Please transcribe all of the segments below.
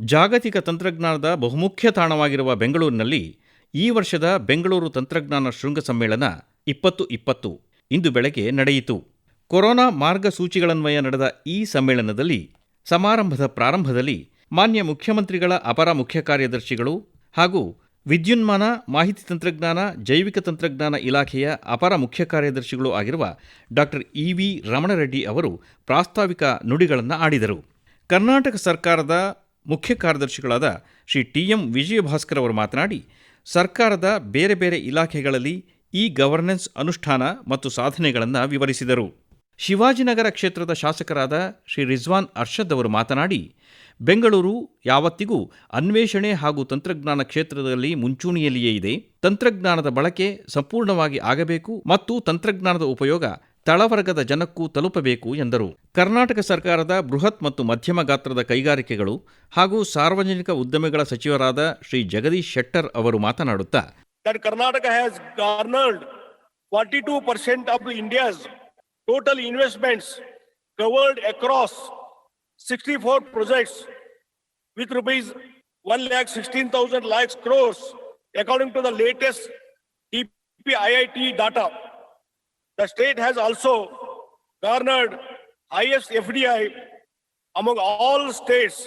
ಜಾಗತಿಕ ತಂತ್ರಜ್ಞಾನದ ಬಹುಮುಖ್ಯ ತಾಣವಾಗಿರುವ ಬೆಂಗಳೂರಿನಲ್ಲಿ ಈ ವರ್ಷದ ಬೆಂಗಳೂರು ತಂತ್ರಜ್ಞಾನ ಶೃಂಗ ಸಮ್ಮೇಳನ 2020 ಇಂದು ಬೆಳಗ್ಗೆ ನಡೆಯಿತು. ಕೊರೋನಾ ಮಾರ್ಗಸೂಚಿಗಳನ್ವಯ ನಡೆದ ಈ ಸಮ್ಮೇಳನದಲ್ಲಿ ಸಮಾರಂಭದ ಪ್ರಾರಂಭದಲ್ಲಿ ಮಾನ್ಯ ಮುಖ್ಯಮಂತ್ರಿಗಳ ಅಪರ ಮುಖ್ಯ ಕಾರ್ಯದರ್ಶಿಗಳು ಹಾಗೂ ವಿದ್ಯುನ್ಮಾನ, ಮಾಹಿತಿ ತಂತ್ರಜ್ಞಾನ, ಜೈವಿಕ ತಂತ್ರಜ್ಞಾನ ಇಲಾಖೆಯ ಅಪರ ಮುಖ್ಯ ಕಾರ್ಯದರ್ಶಿಗಳು ಆಗಿರುವ ಡಾ. ಇ.ವಿ. ರಮಣರೆಡ್ಡಿ ಅವರು ಪ್ರಾಸ್ತಾವಿಕ ನುಡಿಗಳನ್ನು ಆಡಿದರು. ಕರ್ನಾಟಕ ಸರ್ಕಾರದ ಮುಖ್ಯ ಕಾರ್ಯದರ್ಶಿಗಳಾದ ಶ್ರೀ ಟಿ.ಎಂ. ವಿಜಯಭಾಸ್ಕರ್ ಅವರು ಮಾತನಾಡಿ, ಸರ್ಕಾರದ ಬೇರೆ ಬೇರೆ ಇಲಾಖೆಗಳಲ್ಲಿ ಗವರ್ನೆನ್ಸ್ ಅನುಷ್ಠಾನ ಮತ್ತು ಸಾಧನೆಗಳನ್ನು ವಿವರಿಸಿದರು. ಶಿವಾಜಿನಗರ ಕ್ಷೇತ್ರದ ಶಾಸಕರಾದ ಶ್ರೀ ರಿಜ್ವಾನ್ ಅರ್ಷದ್ ಅವರು ಮಾತನಾಡಿ, ಬೆಂಗಳೂರು ಯಾವತ್ತಿಗೂ ಅನ್ವೇಷಣೆ ಹಾಗೂ ತಂತ್ರಜ್ಞಾನ ಕ್ಷೇತ್ರದಲ್ಲಿ ಮುಂಚೂಣಿಯಲ್ಲಿಯೇ ಇದೆ. ತಂತ್ರಜ್ಞಾನದ ಬಳಕೆ ಸಂಪೂರ್ಣವಾಗಿ ಆಗಬೇಕು ಮತ್ತು ತಂತ್ರಜ್ಞಾನದ ಉಪಯೋಗ ತಳವರ್ಗದ ಜನಕ್ಕೂ ತಲುಪಬೇಕು ಎಂದರು. ಕರ್ನಾಟಕ ಸರ್ಕಾರದ ಬೃಹತ್ ಮತ್ತು ಮಧ್ಯಮ ಗಾತ್ರದ ಕೈಗಾರಿಕೆಗಳು ಹಾಗೂ ಸಾರ್ವಜನಿಕ ಉದ್ಯಮಗಳ ಸಚಿವರಾದ ಶ್ರೀ ಜಗದೀಶ್ ಶೆಟ್ಟರ್ ಅವರು ಮಾತನಾಡುತ್ತಾ, Karnataka has garnered 42% of India's total investments covered across 64 projects with rupees 1,16,000 lakhs crores according to the latest TPIIT data. The state has also garnered highest FDI among all states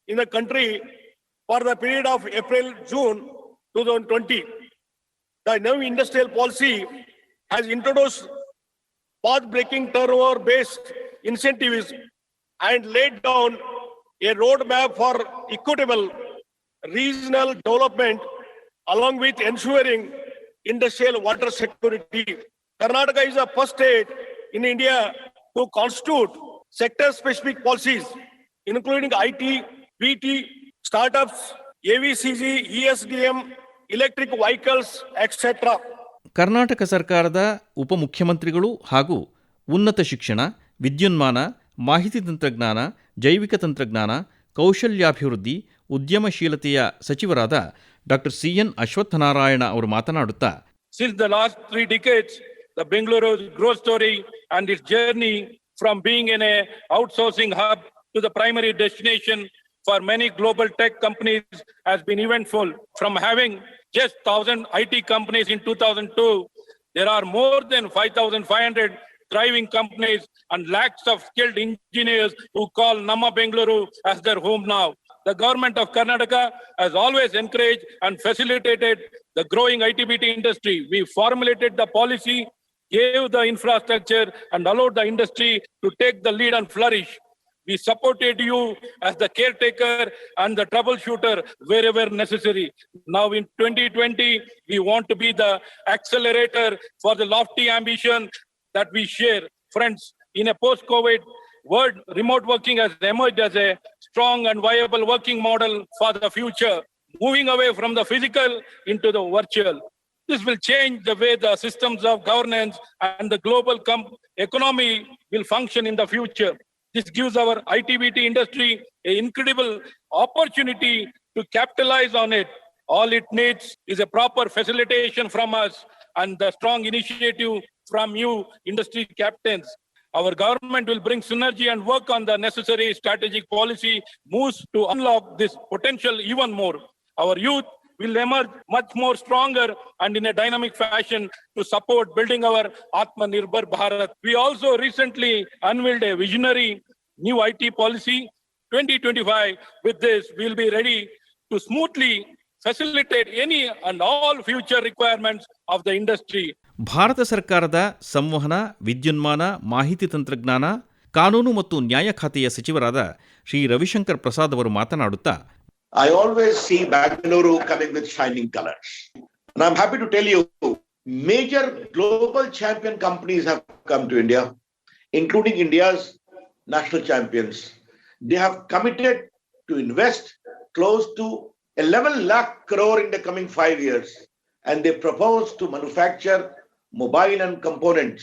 in the country for the period of April-June 2020. The new industrial policy has introduced path-breaking turnover-based incentives and laid down a roadmap for equitable regional development along with ensuring industrial water security. Karnataka is the first state in India to constitute sector-specific policies, including IT, BT, startups, AVCG, ESDM, electric vehicles, etc. Karnataka ಸರ್ಕಾರದ ಉಪಮುಖ್ಯಮಂತ್ರಿಗಳು ಹಾಗೂ ಉನ್ನತ ಶಿಕ್ಷಣ, ವಿದ್ಯುನ್ಮಾನ, ಮಾಹಿತಿ ತಂತ್ರಜ್ಞಾನ, ಜೈವಿಕ ತಂತ್ರಜ್ಞಾನ, ಕೌಶಲ್ಯಾಭಿವೃದ್ಧಿ, ಉದ್ಯಮಶೀಲತೆಯ ಸಚಿವರಾದ ಡಾ. ಸಿ.ಎನ್. ಅಶ್ವತ್ಥನಾರಾಯಣ ಅವರು ಮಾತನಾಡುತ್ತಾ, Since the last 3 decades, the Bengaluru growth story and its journey from being an outsourcing hub to the primary destination for many global tech companies has been eventful. From having just 1,000 IT companies in 2002, there are more than 5,500 thriving companies and lakhs of skilled engineers who call Namma Bengaluru as their home now. The government of Karnataka has always encouraged and facilitated the growing IT-BT industry. We formulated the policy, gave the infrastructure, and allowed the industry to take the lead and flourish. We supported you as the caretaker and the troubleshooter wherever necessary. Now in 2020, we want to be the accelerator for the lofty ambition that we share. Friends, in a post-COVID world, remote working has emerged as a strong and viable working model for the future, moving away from the physical into the virtual. This will change the way the systems of governance and the global economy will function in the future. This gives our IT-BT industry an incredible opportunity to capitalize on it. All it needs is a proper facilitation from us and the strong initiative from you, industry captains. Our government will bring synergy and work on the necessary strategic policy moves to unlock this potential even more. Our youth will emerge much more stronger and in a dynamic fashion to support building our Atmanirbhar Bharat. We also recently unveiled a visionary new IT policy 2025. With this, we'll be ready to smoothly facilitate any and all future requirements of the industry. Bharat ಸರ್ಕಾರದ ಸಂವಹನ, ವಿದ್ಯುನ್ಮಾನ, ಮಾಹಿತಿ ತಂತ್ರಜ್ಞಾನ, ಕಾನೂನು ಮತ್ತು ನ್ಯಾಯ ಖಾತೆಯ ಸಚಿವರಾದ ಶ್ರೀ ರವಿಶಂಕರ್ ಪ್ರಸಾದ್ ಅವರು ಮಾತನಾಡುತ್ತಾ, I always see Bangalore coming with shining colors. And I'm happy to tell you, major global champion companies have come to India, including India's national champions. They have committed to invest close to 11 lakh crore in the coming 5 years. And they propose to manufacture mobile and components,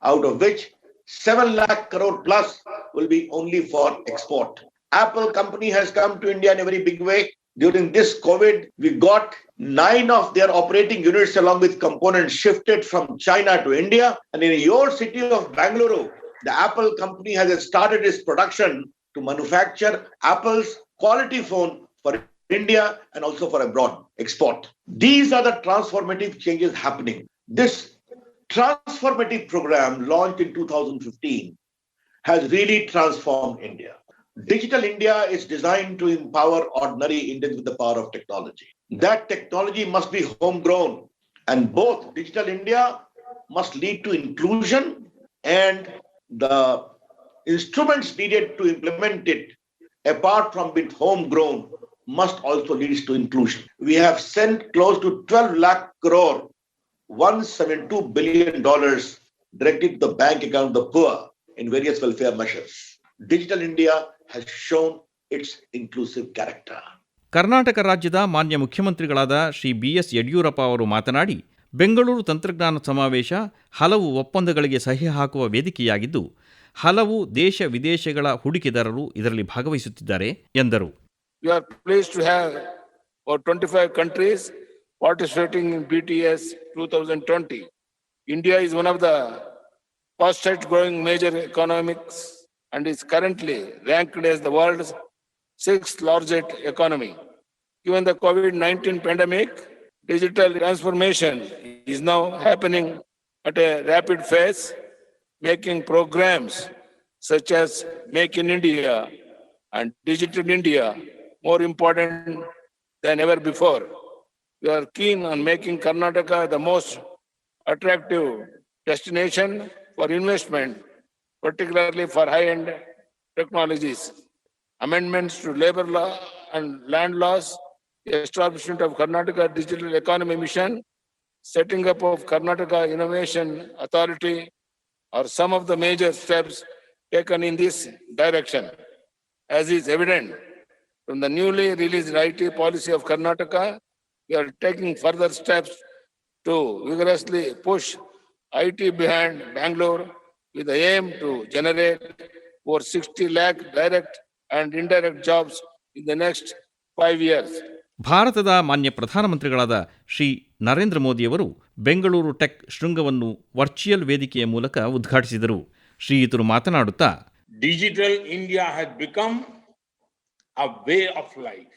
out of which 7 lakh crore plus will be only for export. Apple company has come to India in a very big way. During this COVID, we got 9 of their operating units along with components shifted from China to India. And in your city of Bangalore, the Apple company has started its production to manufacture Apple's quality phone for India and also for abroad export. These are the transformative changes happening. This transformative program launched in 2015 has really transformed India. Digital India is designed to empower ordinary Indians with the power of technology. That technology must be homegrown, and both Digital India must lead to inclusion and the instruments needed to implement it, apart from being homegrown, must also lead to inclusion. We have sent close to 12 lakh crore, $172 billion directly to the bank account of the poor in various welfare measures. Digital India has shown its inclusive character. Karnataka ರಾಜ್ಯದ ಮಾನ್ಯ ಮುಖ್ಯಮಂತ್ರಿಗಳಾದ Shri BS Yediyurappa ಅವರು ಮಾತನಾಡಿ, ಬೆಂಗಳೂರು ತಂತ್ರಜ್ಞಾನ ಸಮಾವೇಶ ಹಲವು ಒಪ್ಪಂದಗಳಿಗೆ ಸಹಿ ಹಾಕುವ ವೇದಿಕೆಯಾಗಿದ್ದು, ಹಲವು ದೇಶ ವಿದೇಶಗಳ ಹೂಡಿಕೆದಾರರು ಇದರಲ್ಲಿ ಭಾಗವಹಿಸುತ್ತಿದ್ದಾರೆ ಎಂದರು. We are pleased to have over 25 countries participating in BTS 2020. India is one of the fastest growing major economies and is currently ranked as the world's sixth largest economy. Given the COVID-19 pandemic, digital transformation is now happening at a rapid pace, making programs such as Make in India and Digital India more important than ever before. We are keen on making Karnataka the most attractive destination for investment, particularly for high-end technologies. Amendments to labor law and land laws, establishment of Karnataka Digital Economy Mission, setting up of Karnataka Innovation Authority are some of the major steps taken in this direction. As is evident from the newly released IT policy of Karnataka, we are taking further steps to vigorously push IT behind Bangalore with the aim to generate over 60 lakh direct and indirect jobs in the next 5 years. ಭಾರತದ ಮಾನ್ಯ ಪ್ರಧಾನಮಂತ್ರಿಗಳಾದ ಶ್ರೀ ನರೇಂದ್ರ ಮೋದಿಯವರು Bengaluru tech ಶೃಂಗವನ್ನು virtual ವೇದಿಕೆಯ ಮೂಲಕ ಉದ್ಘಾಟಿಸಿದರು. ಶ್ರೀಯುತರು ಮಾತನಾಡುತ್ತಾ, Digital India has become a way of life,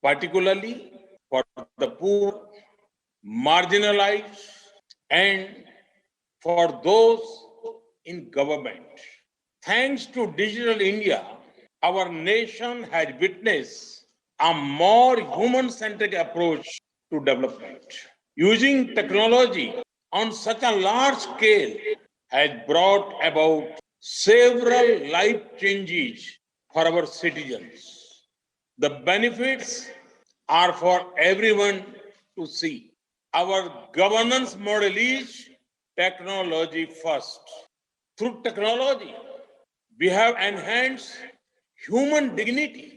particularly for the poor, marginalized, and for those in government. Thanks to Digital India, our nation has witnessed a more human-centric approach to development. Using technology on such a large scale has brought about several life changes for our citizens. The benefits are for everyone to see. Our governance model is technology first. Through technology, we have enhanced human dignity.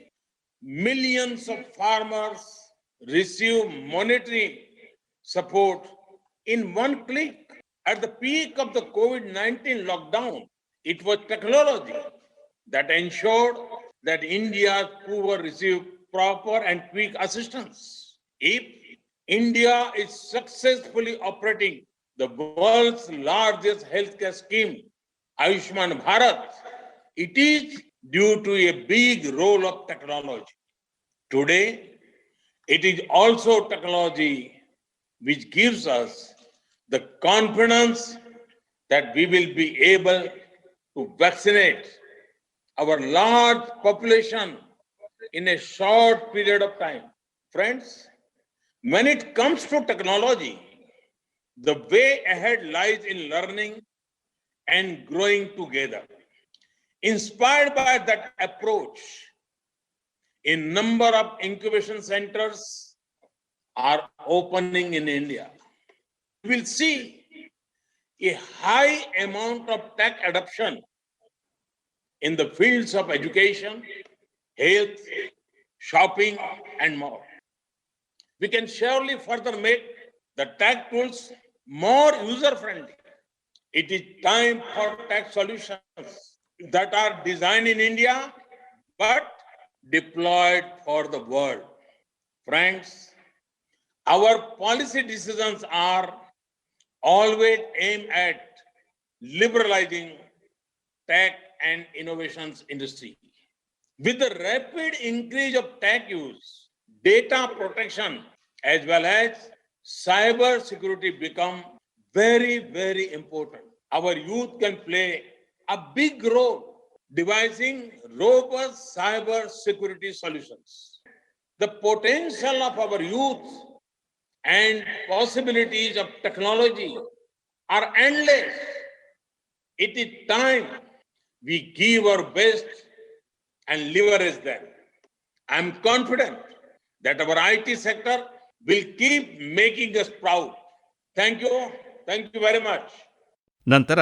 Millions of farmers receive monetary support in one click. At the peak of the COVID-19 lockdown, it was technology that ensured that India's poor received proper and quick assistance. If India is successfully operating the world's largest healthcare scheme, Ayushman Bharat, it is due to a big role of technology. Today, it is also technology which gives us the confidence that we will be able to vaccinate our large population in a short period of time. Friends, when it comes to technology, the way ahead lies in learning and growing together. Inspired by that approach, a number of incubation centers are opening in India. We will see a high amount of tech adoption in the fields of education, health, shopping, and more. We can surely further make the tech tools more user-friendly. It is time for tech solutions that are designed in India but deployed for the world. Friends, our policy decisions are always aimed at liberalizing tech and innovations industry. With the rapid increase of tech use, data protection as well as cyber security become very, very important. Our youth can play a big role devising robust cyber security solutions. The potential of our youth and possibilities of technology are endless. It is time we give our best and leverage them. I am confident that our IT sector will keep making us proud. Thank you. Thank you very much. ನಂತರ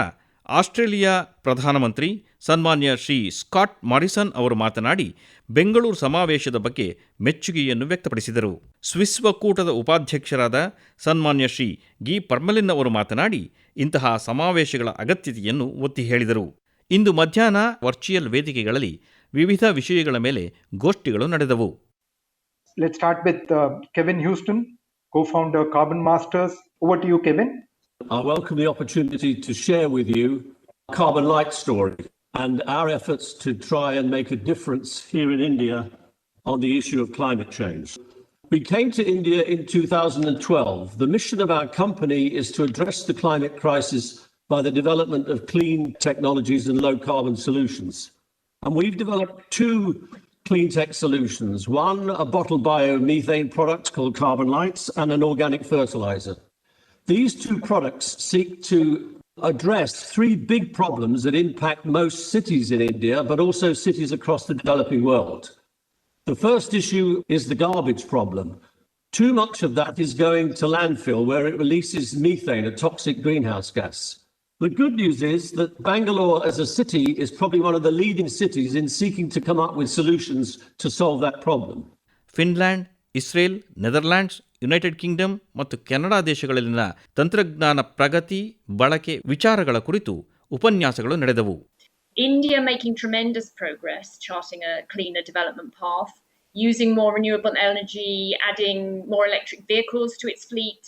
Australia ಪ್ರಧಾನಮಂತ್ರಿ ಸನ್ಮಾನ್ಯ Shri Scott Morrison ಅವರು ಮಾತನಾಡಿ ಬೆಂಗಳೂರು ಸಮಾವೇಶದ ಬಗ್ಗೆ ಮೆಚ್ಚುಗೆಯನ್ನು ವ್ಯಕ್ತಪಡಿಸಿದರು. Swiss ಒಕ್ಕೂಟದ ಉಪಾಧ್ಯಕ್ಷರಾದ ಸನ್ಮಾನ್ಯ ಶ್ರೀ ಗಿ ಪರ್ಮೆಲಿನ್ ಅವರು ಮಾತನಾಡಿ ಇಂತಹ ಸಮಾವೇಶಗಳ ಅಗತ್ಯತೆಯನ್ನು ಒತ್ತಿ ಹೇಳಿದರು. ಇಂದು ಮಧ್ಯಾಹ್ನ ವರ್ಚುವಲ್ ವೇದಿಕೆಗಳಲ್ಲಿ ವಿವಿಧ ವಿಷಯಗಳ ಮೇಲೆ ಗೋಷ್ಠಿಗಳು ನಡೆದವು. Let's start with Kevin Houston, co-founder Carbon Masters. Over to you, Kevin. I welcome the opportunity to share with you Carbon Light story and our efforts to try and make a difference here in India on the issue of climate change. We came to India in 2012. The mission of our company is to address the climate crisis by the development of clean technologies and low carbon solutions. And we've developed two clean tech solutions, one a bottled biomethane product called Carbon Lights and an organic fertilizer. These two products seek to address three big problems that impact most cities in India, but also cities across the developing world. The first issue is the garbage problem. Too much of that is going to landfill where it releases methane, a toxic greenhouse gas. The good news is that Bangalore as a city is probably one of the leading cities in seeking to come up with solutions to solve that problem. Finland, Israel, Netherlands, United Kingdom ಮತ್ತು Canada ದೇಶಗಳಲ್ಲಿನ ತಂತ್ರಜ್ಞಾನ ಪ್ರಗತಿ, ಬಳಕೆ ವಿಚಾರಗಳ ಕುರಿತು ಉಪನ್ಯಾಸಗಳು ನಡೆದವು. India making tremendous progress, charting a cleaner development path, using more renewable energy, adding more electric vehicles to its fleet,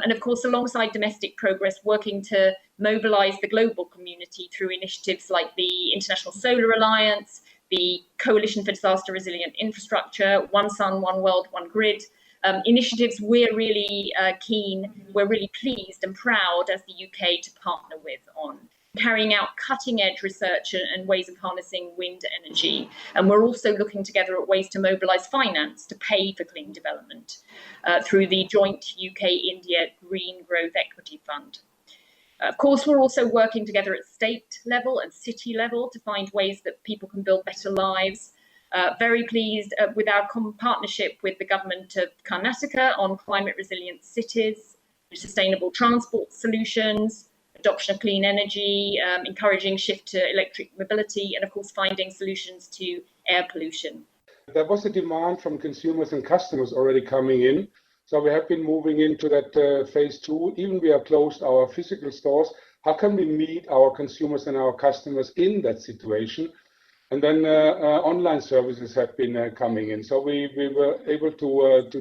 and of course, alongside domestic progress, working to mobilize the global community through initiatives like the International Solar Alliance, the Coalition for Disaster Resilient Infrastructure, One Sun, One World, One Grid, initiatives we're really keen, we're really pleased and proud as the UK to partner with on carrying out cutting-edge research and ways of harnessing wind energy. And we're also looking together at ways to mobilise finance to pay for clean development through the joint UK-India Green Growth Equity Fund. Of course, we're also working together at state level and city level to find ways that people can build better lives. Very pleased with our partnership with the government of Karnataka on climate resilient cities, sustainable transport solutions, adoption of clean energy, encouraging shift to electric mobility, and of course finding solutions to air pollution. There was a demand from consumers and customers already coming in. So we have been moving into that phase two. Even we have closed our physical stores. How can we meet our consumers and our customers in that situation? And then online services have been coming in. So we were able to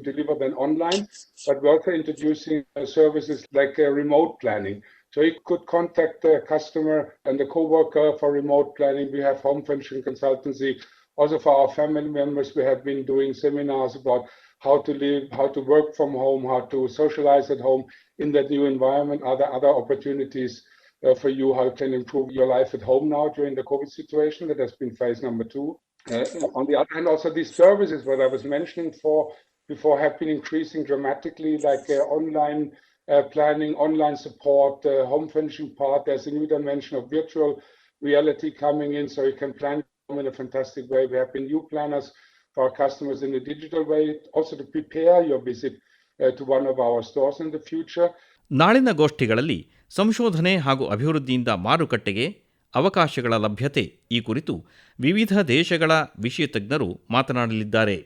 deliver them online, but we're also introducing services like remote planning. So you could contact the customer and the co-worker for remote planning. We have home furnishing consultancy. Also for our family members, we have been doing seminars about how to live, how to work from home, how to socialize at home in that new environment. Are there other opportunities for you? How you can improve your life at home now during the COVID situation? That has been phase number two. On the other hand, also these services, what I was mentioning before have been increasing dramatically, like online planning, online support, home furnishing part. There's a new dimension of virtual reality coming in, so you can plan in a fantastic way. We have been new planners for our customers in a digital way, also to prepare your visit to one of our stores in the future. ನಾಳಿನ ಗೋಷ್ಠಿಗಳಲ್ಲಿ ಸಂಶೋಧನೆ ಹಾಗೂ ಅಭಿವೃದ್ಧಿಯಿಂದ ಮಾರುಕಟ್ಟೆಗೆ ಅವಕಾಶಗಳ ಲಭ್ಯತೆ ಈ ಕುರಿತು ವಿವಿಧ ದೇಶಗಳ ವಿಷಯ ತಜ್ಞರು ಮಾತನಾಡಲಿದ್ದಾರೆ.